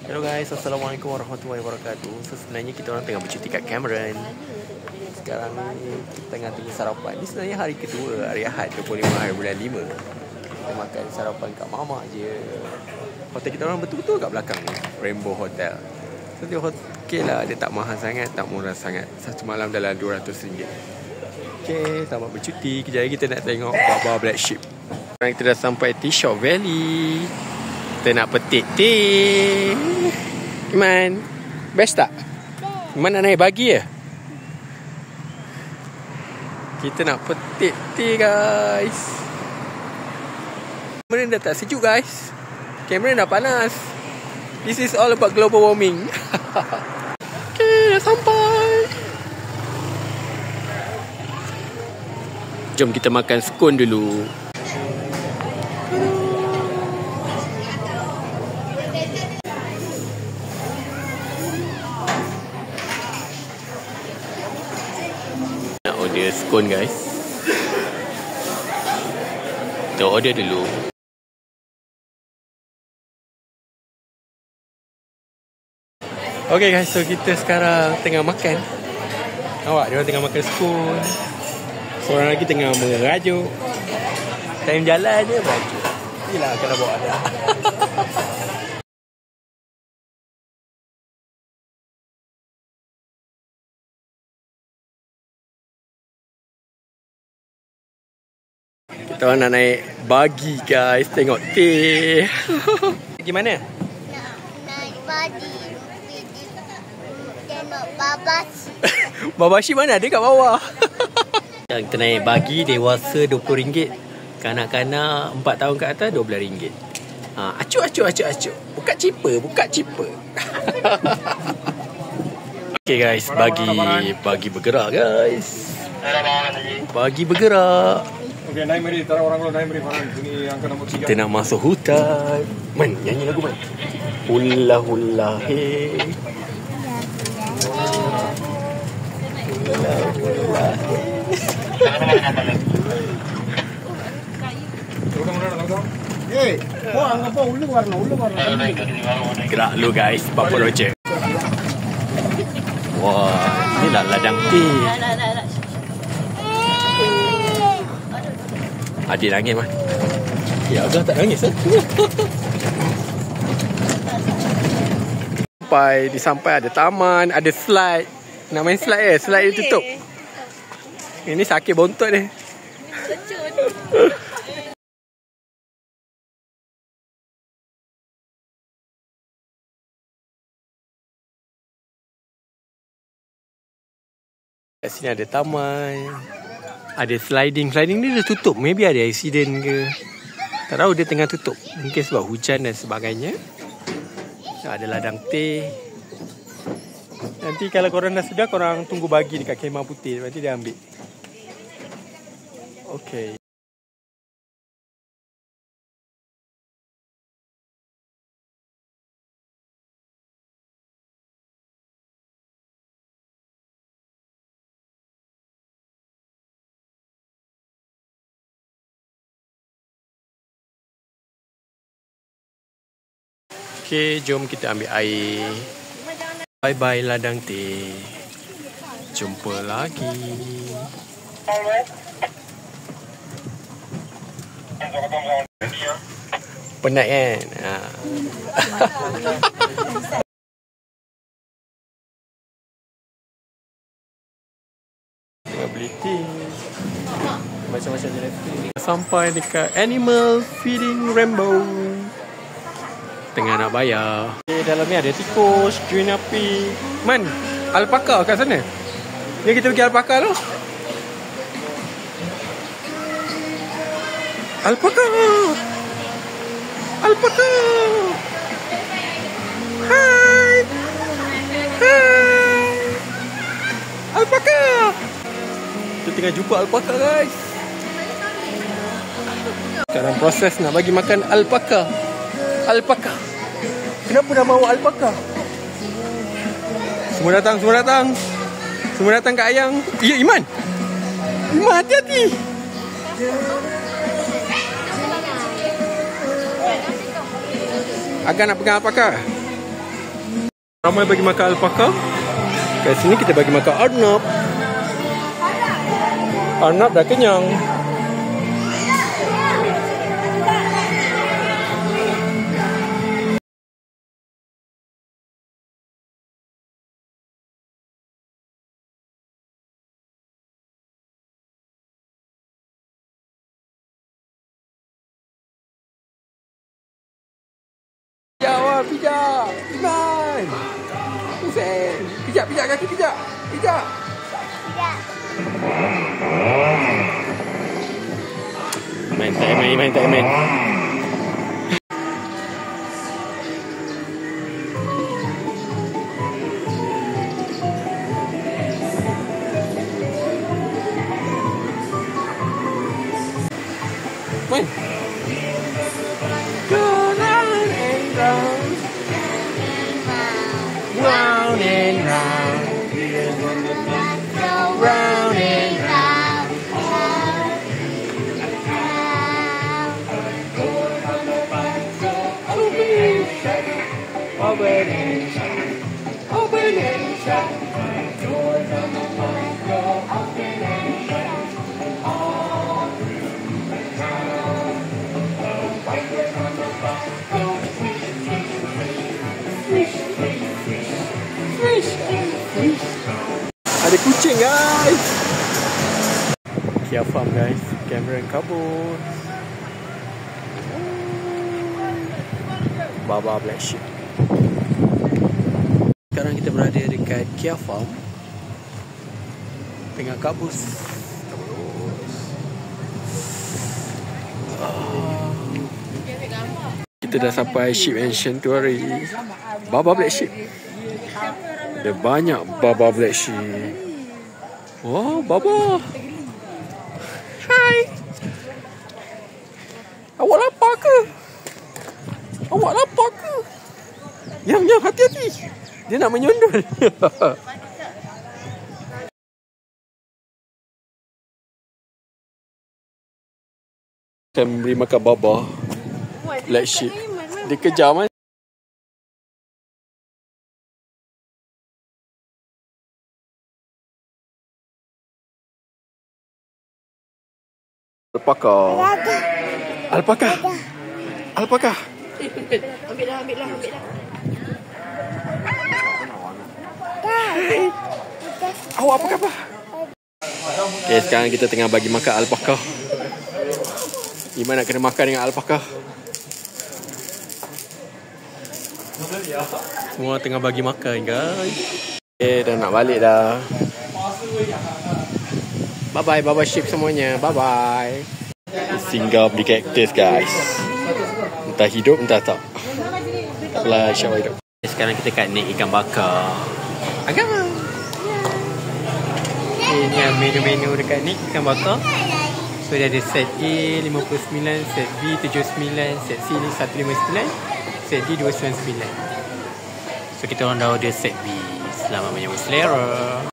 Hello guys, Assalamualaikum warahmatullahi wabarakatuh. So sebenarnya kita orang tengah bercuti kat Cameron. Sekarang ni kita tengah tunggu sarapan. Ini sebenarnya hari kedua, hari Ahad 25 hari bulan 5. Kita makan sarapan kat Mamak je. Hotel kita orang betul-betul kat belakang ni, Rainbow Hotel. So dia okey lah, dia tak mahal sangat, tak murah sangat. Satu malam dalam RM200. Okey, selamat bercuti. Kejap lagi kita nak tengok Baba Black Sheep. Sekarang kita dah sampai T-Shop Valley. Kita nak petik teh. Iman, best tak? Iman nak naik bagi ya? Kita nak petik teh guys. Cameron dah tak sejuk guys. Cameron dah panas. This is all about global warming. Okay, dah sampai. Jom kita makan scone dulu. Nak order scone guys. Kita order dulu. Okay guys, so kita sekarang tengah makan. Awak, dia orang tengah makan scone. Seorang lagi tengah merajuk. Time jalan je merajuk. Yelah, kalau bawa ada. Kita orang nak naik bagi guys. Tengok teh. Gimana? Naik bagi. Tengok babas. Babashi mana? Dia kat bawah. Kita naik bagi dewasa RM20. Kanak-kanak 4 tahun ke atas RM12. Acuk. Buka cheaper. Okay guys, bagi bergerak guys. Bagi bergerak. Okey, naik mari. Tara orang kalau naik mari Farhan. Ini angka nombor 3. Kita nak masuk hutan. Man, nyanyi lagu man. Hula hula hey. Hula hula hey. Gerak lu guys, Papa Roger. Wah, inilah ladang teh. Adik nangis man. Ya Agah tak nangis Sampai ada taman, ada slide. Nak main slide slide dia tutup. Ini sakit bontot dia. Kat sini ada taman. Ada sliding. Sliding ni dah tutup. Maybe ada accident ke. Tak tahu, dia tengah tutup. Mungkin sebab hujan dan sebagainya. Ada ladang teh. Nanti kalau korang dah sudah, korang tunggu bagi dekat kemah putih. Nanti dia ambil. Okay. Okay, jom kita ambil air. Bye-bye ladang teh. Jumpa lagi. Penat kan? Tengah beli teh. Macam-macam jenis teh. Sampai dekat Animal Feeding Rainbow. Tengah nak bayar. Okay, dalam ni ada tikus, join api. Man, alpaka kat sana. Ni kita pergi alpaka tu. Alpaka. Hai. Alpaka. Kita tengah jumpa alpaka guys. Sekarang proses nak bagi makan alpaka. Kenapa dah bawa alpaka? Semua datang kat ayang. Ya, Iman, hati-hati. Agak nak pegang alpaka. Ramai bagi makan alpaka. Kat sini kita bagi makan Arnab. Arnab dah kenyang. Pijak, Iman. Hussein. Pijak kaki, pijak. Tidak. Main tak main. Main. Go round and round. Round and round. Round and round. Open and shut. Open and shut. Doors on the front door. Open and shut. All through the town. Wipers on the bus go swish, swish, swish, swish, swish, swish, swish, swish. Ada kucing guys. Kia Farm guys. Cameron kabur. Baba Black Sheep. Sekarang kita berada dekat Kia Farm. Tengah kabus. Kita dah sampai Sheep and Sanctuary. Baba Black Sheep. Ada banyak Baba Black Sheep. Wow, Baba. Hai. Awak lapar ke? Awak lapar ke? Yang, hati-hati. Dia nak menyundul. Saya beri makan Baba Black Sheep. Dia kejar kan? Alpaka. Ambil lah. Awak apa khabar? Okay, sekarang kita tengah bagi makan alpaka. Iman nak kena makan dengan alpaka. Semua tengah bagi makan guys. Okay, dah nak balik dah. Bye-bye sheep semuanya. Bye-bye. Singgah beli kaktus guys. Entah hidup entah tak. Taklah insyaAllah hidup. Sekarang kita kat naik ikan bakar. Agama. Ini yang menu-menu dekat ni ikan bakar. So dia ada set A 59, set B 79, set C ni 159, set D 299. So kita orang dah order set B. Selamat menyambut selera.